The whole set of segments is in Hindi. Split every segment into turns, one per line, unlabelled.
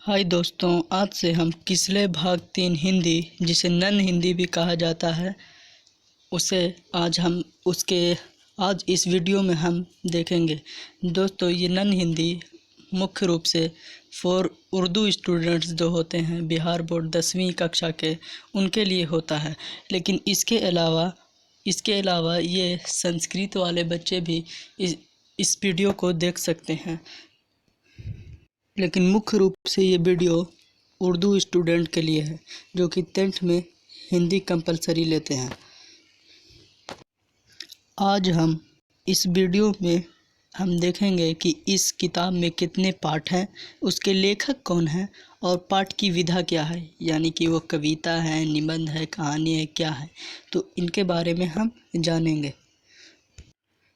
हाय दोस्तों, आज से हम किसले भाग 3 हिंदी, जिसे नन हिंदी भी कहा जाता है, उसे आज हम उसके आज इस वीडियो में हम देखेंगे। दोस्तों, ये नन हिंदी मुख्य रूप से फॉर उर्दू स्टूडेंट्स जो होते हैं बिहार बोर्ड 10वीं कक्षा के, उनके लिए होता है। लेकिन इसके अलावा ये संस्कृत वाले बच्चे भी इस वीडियो को देख सकते हैं। लेकिन मुख्य रूप से ये वीडियो उर्दू स्टूडेंट के लिए है जो कि 10th में हिंदी कंपलसरी लेते हैं। आज हम इस वीडियो में हम देखेंगे कि इस किताब में कितने पाठ हैं, उसके लेखक कौन हैं और पाठ की विधा क्या है, यानी कि वो कविता है, निबंध है, कहानी है, क्या है। तो इनके बारे में हम जानेंगे।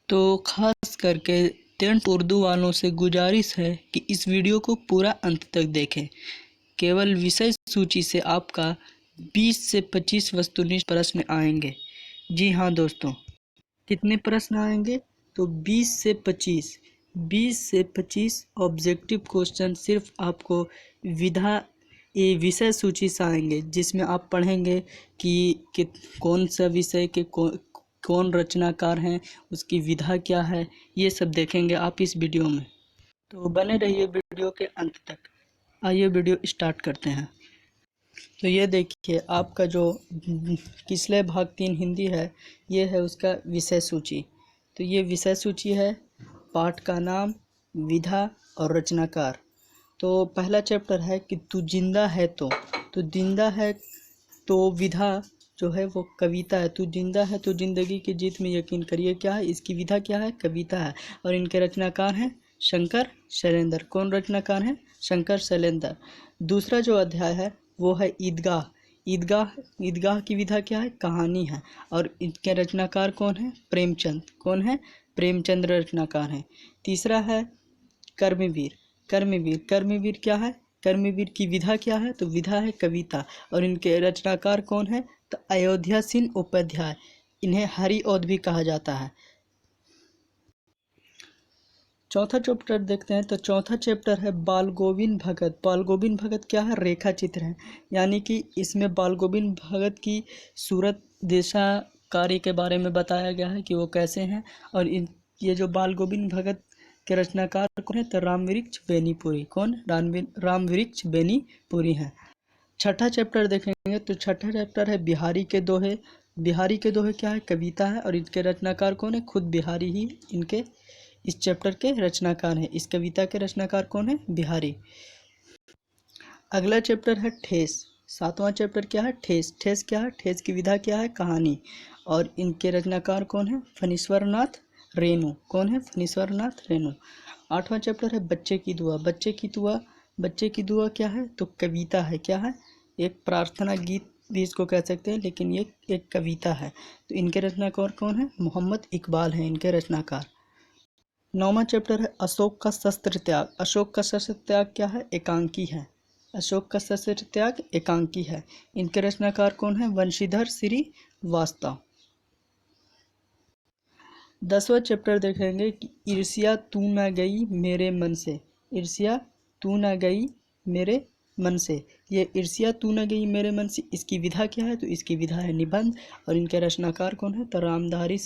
तो खास करके 10th उर्दू वालों से गुजारिश है कि इस वीडियो को पूरा अंत तक देखें। केवल विषय सूची से आपका 20 से 25 वस्तुनिष्ठ प्रश्न आएंगे। जी हाँ दोस्तों, कितने प्रश्न आएंगे? तो 20 से 25 ऑब्जेक्टिव क्वेश्चन सिर्फ आपको विषय सूची से आएंगे, जिसमें आप पढ़ेंगे कि कौन सा विषय के कौन रचनाकार हैं, उसकी विधा क्या है, ये सब देखेंगे आप इस वीडियो में। तो बने रहिए वीडियो के अंत तक। आइए वीडियो स्टार्ट करते हैं। तो ये देखिए, आपका जो किसले भाग 3 हिंदी है, ये है उसका विषय सूची। तो ये विषय सूची है, पाठ का नाम, विधा और रचनाकार। तो पहला चैप्टर है कि तू जिंदा है तो जिंदा है तो विधा जो है वो कविता है। तू जिंदा है तो जिंदगी की जीत में यकीन करिए, क्या है इसकी विधा, क्या है कविता है। और इनके रचनाकार हैं शंकर शैलेंद्र। कौन रचनाकार हैं? शंकर शैलेंद्र। दूसरा जो अध्याय है वो है ईदगाह की विधा क्या है? कहानी है। और इनके रचनाकार कौन है? प्रेमचंद। कौन है? प्रेमचंद रचनाकार हैं। तीसरा है कर्मवीर क्या है? कर्मवीर की विधा क्या है? तो विधा है कविता। और इनके रचनाकार कौन है? तो अयोध्या सिंह उपाध्याय। इन्हें हरिऔध भी कहा जाता है। चौथा चैप्टर देखते हैं। तो चौथा चैप्टर है बाल गोविंद भगत क्या है? रेखा चित्र है, यानी कि इसमें बाल गोविंद भगत की सूरत देशा कार्य के बारे में बताया गया है कि वो कैसे हैं। और ये जो बाल गोविंद भगत के रचनाकार कौन है? तो रामवृक्ष बेनीपुरी। कौन? रामवृक्ष बेनीपुरी हैं। छठा चैप्टर देखेंगे। तो छठा चैप्टर है बिहारी के दोहे क्या है? कविता है। और इनके रचनाकार कौन है? खुद बिहारी ही इनके इस चैप्टर के रचनाकार हैं। इस कविता के रचनाकार कौन है? बिहारी। अगला चैप्टर है ठेस। सातवां चैप्टर क्या है? ठेस क्या है? ठेस की विधा क्या है? कहानी। और इनके रचनाकार कौन है? फणीश्वर नाथ रेणु। कौन है? फणीश्वर नाथ रेणु। आठवां चैप्टर है बच्चे की दुआ क्या है? तो कविता है। क्या है? एक प्रार्थना गीत भी इसको कह सकते हैं, लेकिन ये एक कविता है। तो इनके रचनाकार कौन है? मोहम्मद इकबाल हैं इनके रचनाकार। नौवां चैप्टर है अशोक का शस्त्र त्याग क्या है? एकांकी है। अशोक का शस्त्र त्याग एकांकी है। इनके रचनाकार कौन है? वंशीधर श्रीवास्तव। 10वां चैप्टर देखेंगे कि ईर्ष्या तू न गई मेरे मन से। ईर्ष्या तू न गई मेरे मन से। ये ईर्ष्या तू न गई मेरे मन से, इसकी विधा क्या है? तो इसकी विधा है निबंध। और इनके रचनाकार कौन है? तो रामधारी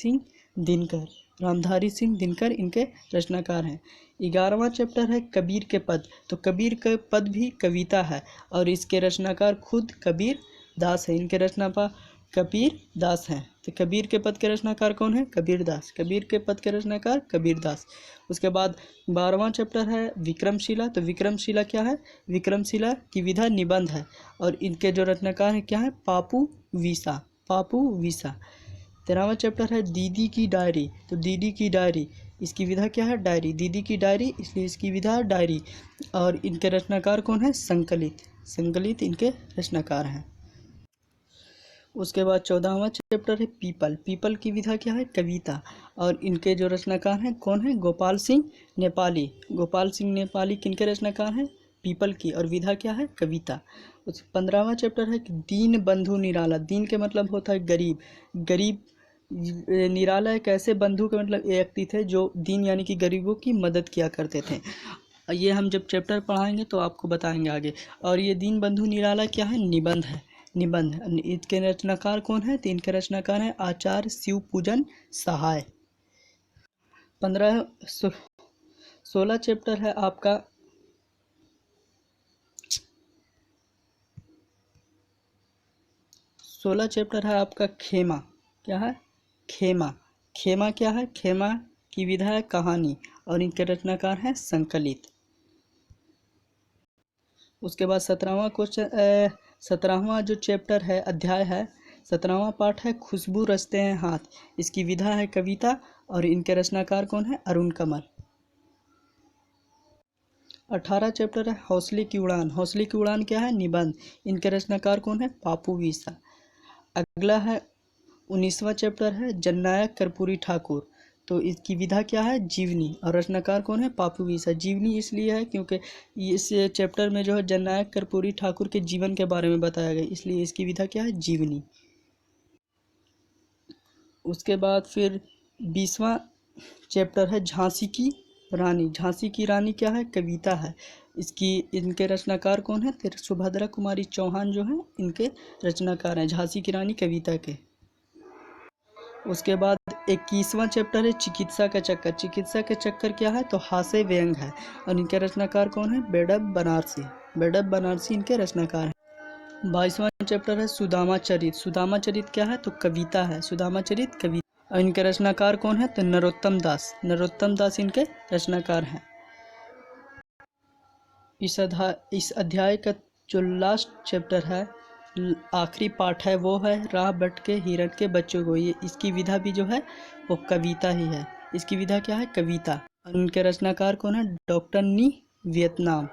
सिंह दिनकर इनके रचनाकार हैं। 11वां चैप्टर है कबीर के पद। तो कबीर के पद भी कविता है। और इसके रचनाकार खुद कबीर दास है। इनके रचनाकार कबीर दास हैं। तो कबीर के पद के रचनाकार कौन है? कबीर दास। उसके बाद 12वां चैप्टर है विक्रमशिला। तो विक्रमशिला क्या है? विक्रमशिला की विधा निबंध है। और इनके जो रचनाकार हैं क्या है? पापू विसा। 13वां चैप्टर है दीदी की डायरी। तो दीदी की डायरी, इसकी विधा क्या है? डायरी। दीदी की डायरी, इसलिए इसकी विधा डायरी। और इनके रचनाकार कौन है? संकलित इनके रचनाकार हैं। उसके बाद 14वां चैप्टर है पीपल की विधा क्या है? कविता। और इनके जो रचनाकार हैं कौन है? गोपाल सिंह नेपाली किनके रचनाकार हैं? पीपल की। और विधा क्या है? कविता। 15वां चैप्टर है कि दीन बंधु निराला। दीन के मतलब होता है गरीब। निराला एक ऐसे बंधु के मतलब एक व्यक्ति थे जो दीन यानी कि गरीबों की मदद किया करते थे। ये हम जब चैप्टर पढ़ाएंगे तो आपको बताएंगे आगे। और ये दीनबंधु निराला क्या है, निबंध है। निबंध इनके रचनाकार कौन है, तो इनके रचनाकार हैं आचार्य शिवपूजन सहाय। 16 चैप्टर है आपका 16 चैप्टर है आपका खेमा। क्या है, खेमा। खेमा क्या है, खेमा की विधा है कहानी और इनके रचनाकार हैं संकलित। उसके बाद 17वां क्वेश्चन 17वां जो चैप्टर है अध्याय है 17वां पाठ है खुशबू रचते हैं हाथ। इसकी विधा है कविता और इनके रचनाकार कौन है, अरुण कमल। 18 चैप्टर है हौसले की उड़ान। हौसले की उड़ान क्या है, निबंध। इनके रचनाकार कौन है, पापू विसा। अगला है 19वां चैप्टर है जननायक कर्पूरी ठाकुर। तो इसकी विधा क्या है, जीवनी और रचनाकार कौन है, पापू विसा। जीवनी इसलिए है क्योंकि इस चैप्टर में जो है जननायक कर्पूरी ठाकुर के जीवन के बारे में बताया गया, इसलिए इसकी विधा क्या है, जीवनी। उसके बाद फिर 20वां चैप्टर है झांसी की रानी। झांसी की रानी क्या है, कविता है। इनके रचनाकार कौन है, सुभद्रा कुमारी चौहान जो है इनके रचनाकार हैं झांसी की रानी कविता के। उसके बाद 21वां चैप्टर है चिकित्सा का चक्कर। चिकित्सा के चक्कर क्या है, तो हास्य व्यंग है और इनके रचनाकार कौन है, बेडब बनारसी। बेडब बनारसी इनके रचनाकार हैं। 22वां चैप्टर है सुदामा चरित। सुदामा चरित क्या है, तो कविता है। सुदामा चरित कविता और इनके रचनाकार कौन है, तो नरोत्तम दास। नरोत्तम दास इनके रचनाकार हैं। इस अध्याय का जो लास्ट चैप्टर है, आखिरी पाठ है, वो है राह भटके हिरण के बच्चों को। ये इसकी विधा भी जो है वो कविता ही है। इसकी विधा क्या है, कविता। और इनके रचनाकार कौन है, डॉक्टर नी वियतनाम।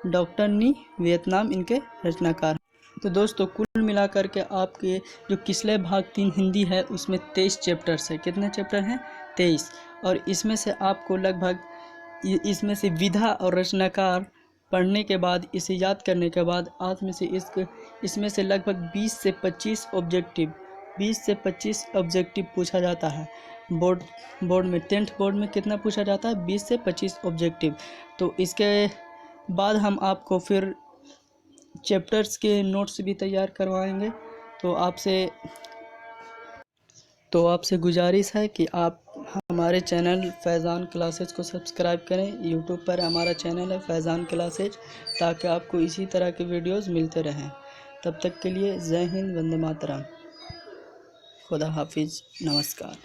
डॉक्टर नी वियतनाम इनके रचनाकार। तो दोस्तों कुल मिलाकर के आपके जो किसले भाग 3 हिंदी है उसमें 23 चैप्टर्स है। कितने चैप्टर हैं, 23। और इसमें से आपको लगभग इसमें से विधा और रचनाकार पढ़ने के बाद, इसे याद करने के बाद आज में से इसमें से लगभग 20 से 25 ऑब्जेक्टिव पूछा जाता है। बोर्ड में 10th बोर्ड में कितना पूछा जाता है, 20 से 25 ऑब्जेक्टिव। तो इसके बाद हम आपको फिर चैप्टर्स के नोट्स भी तैयार करवाएंगे। तो आपसे गुजारिश है कि आप हमारे चैनल फैज़ान क्लासेज को सब्सक्राइब करें। यूट्यूब पर हमारा चैनल है फैज़ान क्लासेज, ताकि आपको इसी तरह के वीडियोस मिलते रहें। तब तक के लिए जय हिंद, वंदे मातरम, खुदा हाफिज़, नमस्कार।